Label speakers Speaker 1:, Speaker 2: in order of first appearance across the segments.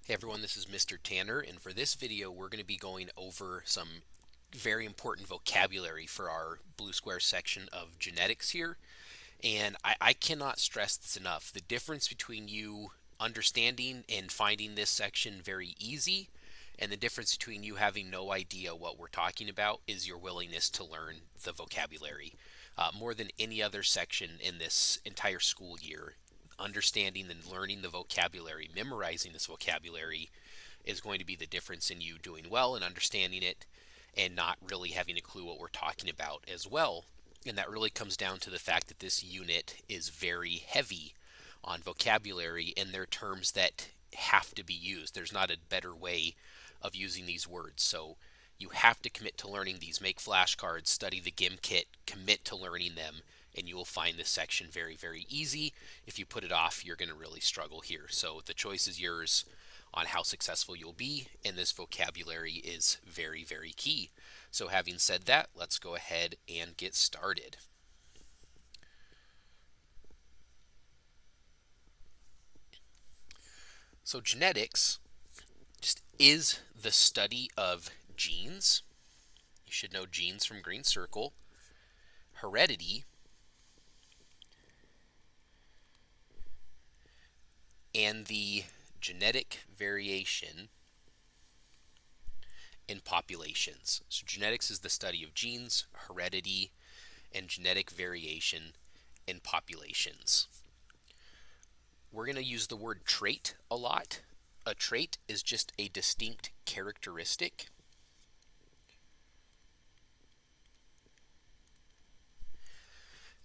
Speaker 1: Hey everyone, this is Mr. Tanner, and for this video we're going to be going over some very important vocabulary for our blue square section of genetics here. And I cannot stress this enough. The difference between you understanding and finding this section very easy and the difference between you having no idea what we're talking about is your willingness to learn the vocabulary. More than any other section in this entire school year, understanding and learning the vocabulary, memorizing this vocabulary is going to be the difference in you doing well and understanding it and not really having a clue what we're talking about as well. And that really comes down to the fact that this unit is very heavy on vocabulary and they're terms that have to be used. There's not a better way of using these words. So you have to commit to learning these. Make flashcards, study the GIM kit, commit to learning them, and you will find this section very, very easy. If you put it off, you're going to really struggle here. So the choice is yours on how successful you'll be, and this vocabulary is very, very key. So having said that, let's go ahead and get started. So genetics just is the study of genes. You should know genes from green circle, heredity, and the genetic variation in populations. So genetics is the study of genes, heredity, and genetic variation in populations. We're going to use the word trait a lot. A trait is just a distinct characteristic.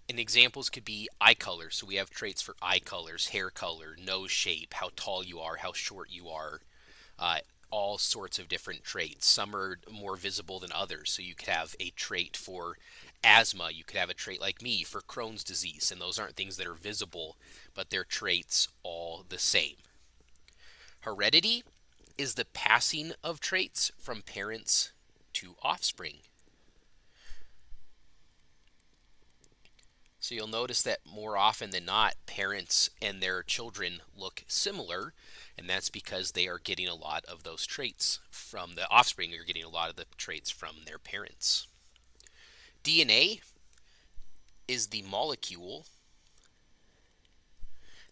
Speaker 1: And examples could be eye color. So we have traits for eye colors, hair color, nose shape, how tall you are, how short you are, uh, all sorts of different traits. Some are more visible than others. So you could have a trait for asthma. You could have a trait like me for Crohn's disease. And those aren't things that are visible, but they're traits all the same. Heredity is the passing of traits from parents to offspring. So you'll notice that more often than not, parents and their children look similar, and that's because they are getting a lot of those traits from the offspring, are getting a lot of the traits from their parents. DNA is the molecule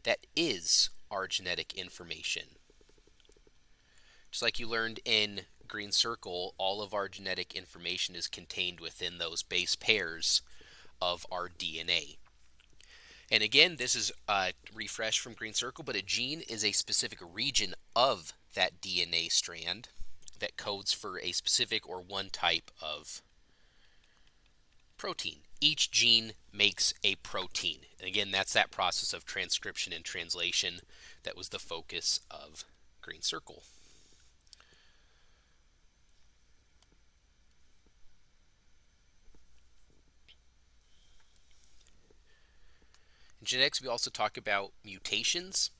Speaker 1: that is our genetic information. Just like you learned in green circle, all of our genetic information is contained within those base pairs of our DNA. And again, this is a refresh from green circle, but a gene is a specific region of that DNA strand that codes for a specific or one type of protein. Each gene makes a protein. And again, that's that process of transcription and translation that was the focus of green circle. In genetics, we also talk about mutations.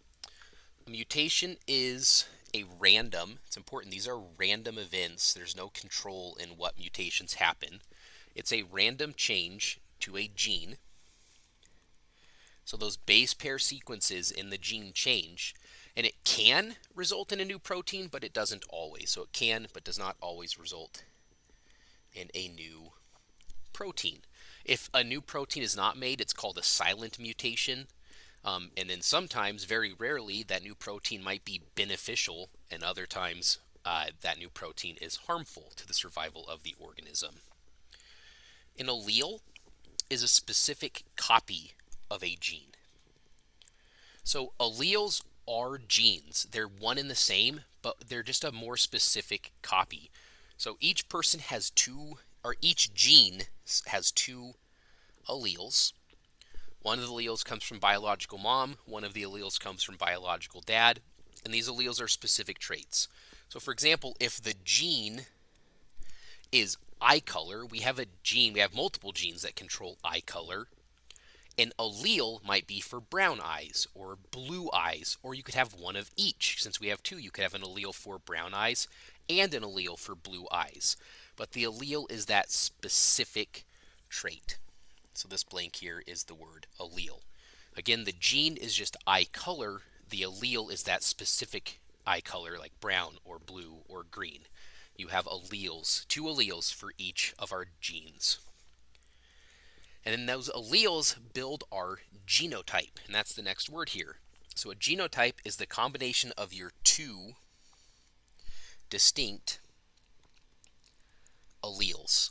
Speaker 1: A mutation is it's important, these are random events. There's no control in what mutations happen. It's a random change to a gene. So those base pair sequences in the gene change, and it can result in a new protein, but it doesn't always. So it can, but does not always result in a new protein. If a new protein is not made, it's called a silent mutation. And then sometimes, very rarely, that new protein might be beneficial, and other times that new protein is harmful to the survival of the organism. An allele is a specific copy of a gene. So alleles are genes. They're one and the same, but they're just a more specific copy. So each person has each gene has two alleles. One of the alleles comes from biological mom, one of the alleles comes from biological dad, and these alleles are specific traits. So for example, if the gene is eye color, we have multiple genes that control eye color. An allele might be for brown eyes or blue eyes, or you could have one of each. Since we have two, you could have an allele for brown eyes and an allele for blue eyes. But the allele is that specific trait. So this blank here is the word allele. Again, the gene is just eye color. The allele is that specific eye color like brown or blue or green. You have alleles, two alleles for each of our genes. And then those alleles build our genotype, and that's the next word here. So a genotype is the combination of your two distinct alleles.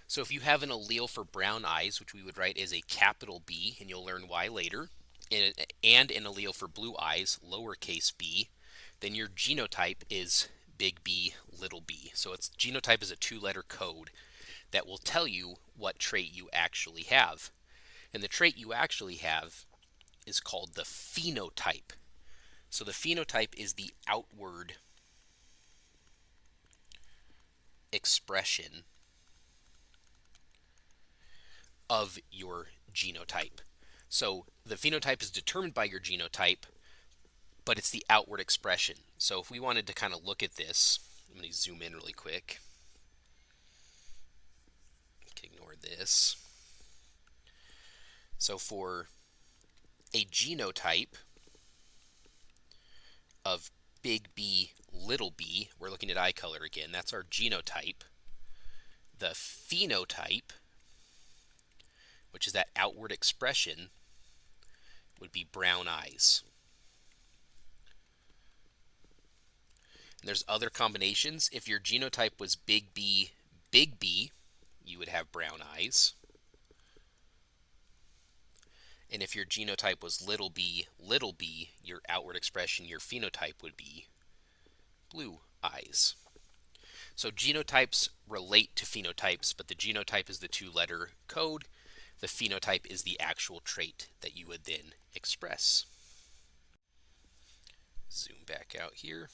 Speaker 1: So if you have an allele for brown eyes, which we would write as a capital B, and you'll learn why later, and an allele for blue eyes, lowercase b, then your genotype is big B, little b. So its genotype is a two-letter code that will tell you what trait you actually have. And the trait you actually have is called the phenotype. So the phenotype is the outward expression of your genotype. So the phenotype is determined by your genotype, but it's the outward expression. So if we wanted to kind of look at this, I'm going to zoom in really quick. Ignore this. So for a genotype of big B, little b, we're looking at eye color again, that's our genotype. The phenotype, which is that outward expression, would be brown eyes. And there's other combinations. If your genotype was big B, you would have brown eyes. And if your genotype was little b, your outward expression, your phenotype would be blue eyes. So genotypes relate to phenotypes, but the genotype is the two-letter code. The phenotype is the actual trait that you would then express. Zoom back out here.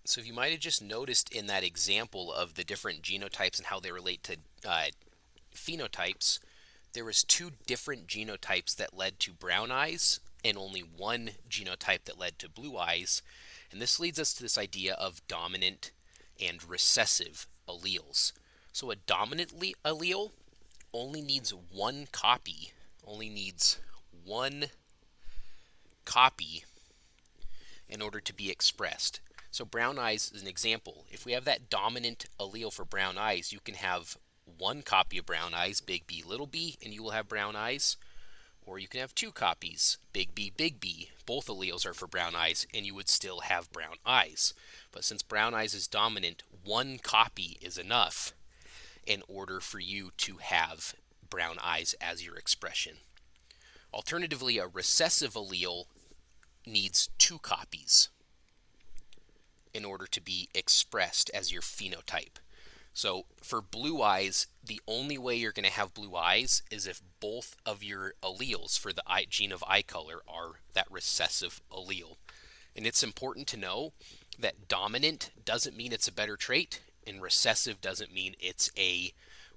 Speaker 1: So if you might have just noticed in that example of the different genotypes and how they relate to phenotypes, there was two different genotypes that led to brown eyes and only one genotype that led to blue eyes. And this leads us to this idea of dominant and recessive alleles. So a dominant allele only needs one copy, in order to be expressed. So brown eyes is an example. If we have that dominant allele for brown eyes, you can have one copy of brown eyes, big B, little b, and you will have brown eyes. Or you can have two copies, big B, both alleles are for brown eyes, and you would still have brown eyes. But since brown eyes is dominant, one copy is enough in order for you to have brown eyes as your expression. Alternatively, a recessive allele needs two copies in order to be expressed as your phenotype. So for blue eyes, the only way you're going to have blue eyes is if both of your alleles for the gene of eye color are that recessive allele. And it's important to know that dominant doesn't mean it's a better trait, and recessive doesn't mean it's a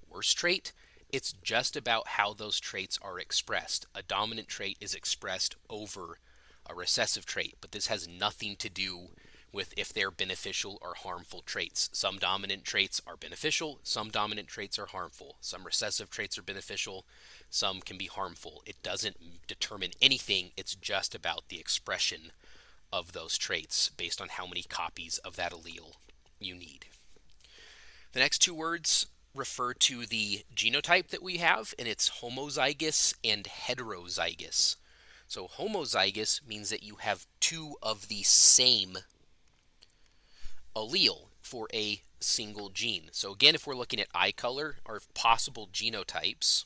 Speaker 1: worse trait. It's just about how those traits are expressed. A dominant trait is expressed over a recessive trait, but this has nothing to do with if they're beneficial or harmful traits. Some dominant traits are beneficial, some dominant traits are harmful. Some recessive traits are beneficial, some can be harmful. It doesn't determine anything, it's just about the expression of those traits based on how many copies of that allele you need. The next two words refer to the genotype that we have, and it's homozygous and heterozygous. So homozygous means that you have two of the same allele for a single gene. So again, if we're looking at eye color, our possible genotypes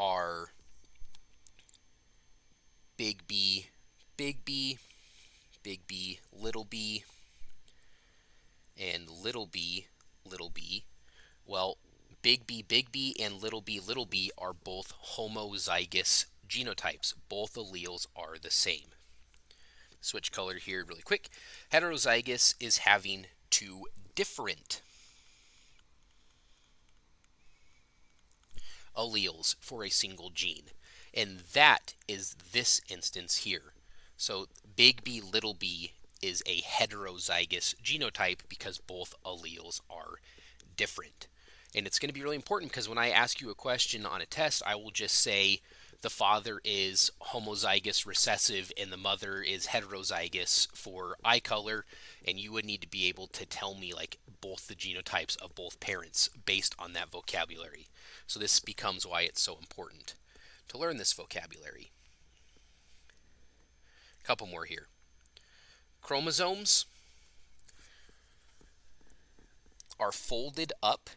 Speaker 1: are big B, big B, big B, little b, and little b, little b. Well, big B, and little b are both homozygous genotypes. Both alleles are the same. Switch color here really quick. Heterozygous is having two different alleles for a single gene. And that is this instance here. So big B, little b is a heterozygous genotype because both alleles are different. And it's going to be really important because when I ask you a question on a test, I will just say the father is homozygous recessive and the mother is heterozygous for eye color, and you would need to be able to tell me like both the genotypes of both parents based on that vocabulary. So this becomes why it's so important to learn this vocabulary. A couple more here. Chromosomes are folded up.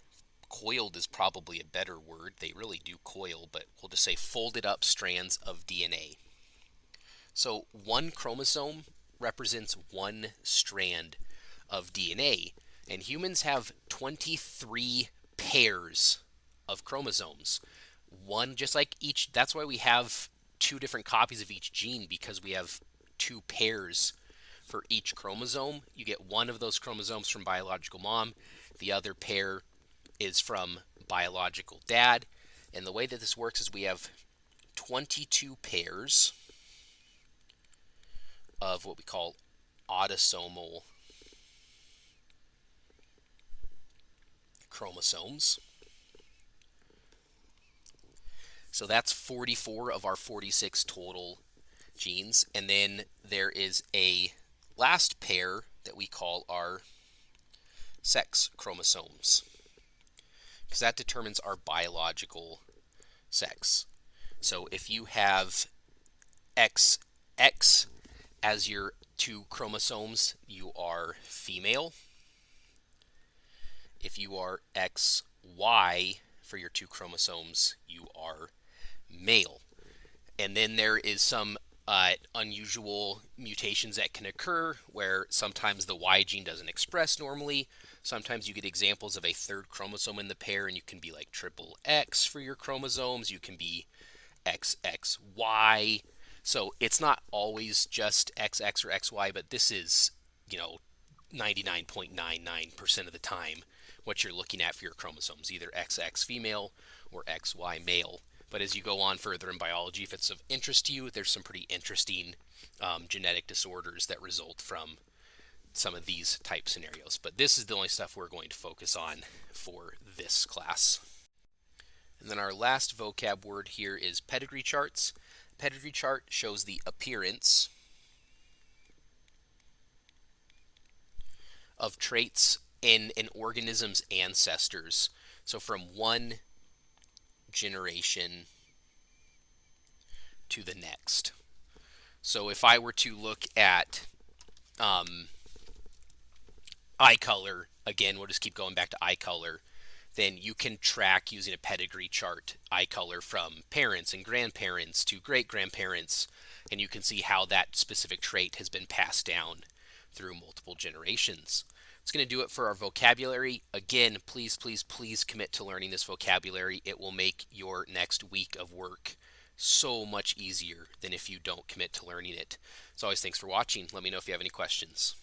Speaker 1: Coiled is probably a better word. They really do coil, but we'll just say folded up strands of DNA. So one chromosome represents one strand of DNA, and humans have 23 pairs of chromosomes. One, just like each, that's why we have two different copies of each gene, because we have two pairs for each chromosome. You get one of those chromosomes from biological mom, the other pair is from biological dad. And the way that this works is we have 22 pairs of what we call autosomal chromosomes. So that's 44 of our 46 total genes. And then there is a last pair that we call our sex chromosomes, because that determines our biological sex. So if you have XX as your two chromosomes, you are female. If you are XY for your two chromosomes, you are male. And then there is some unusual mutations that can occur where sometimes the Y gene doesn't express normally. Sometimes you get examples of a third chromosome in the pair, and you can be like triple X for your chromosomes. You can be XXY. So it's not always just XX or XY, but this is, 99.99% of the time what you're looking at for your chromosomes, either XX female or XY male. But as you go on further in biology, if it's of interest to you, there's some pretty interesting genetic disorders that result from some of these type scenarios. But this is the only stuff we're going to focus on for this class. And then our last vocab word here is pedigree charts. Pedigree chart shows the appearance of traits in an organism's ancestors. So from one generation to the next. So if I were to look at eye color, again, we'll just keep going back to eye color, then you can track using a pedigree chart eye color from parents and grandparents to great-grandparents, and you can see how that specific trait has been passed down through multiple generations. It's going to do it for our vocabulary. Again, please, please, please commit to learning this vocabulary. It will make your next week of work so much easier than if you don't commit to learning it. As always, thanks for watching. Let me know if you have any questions.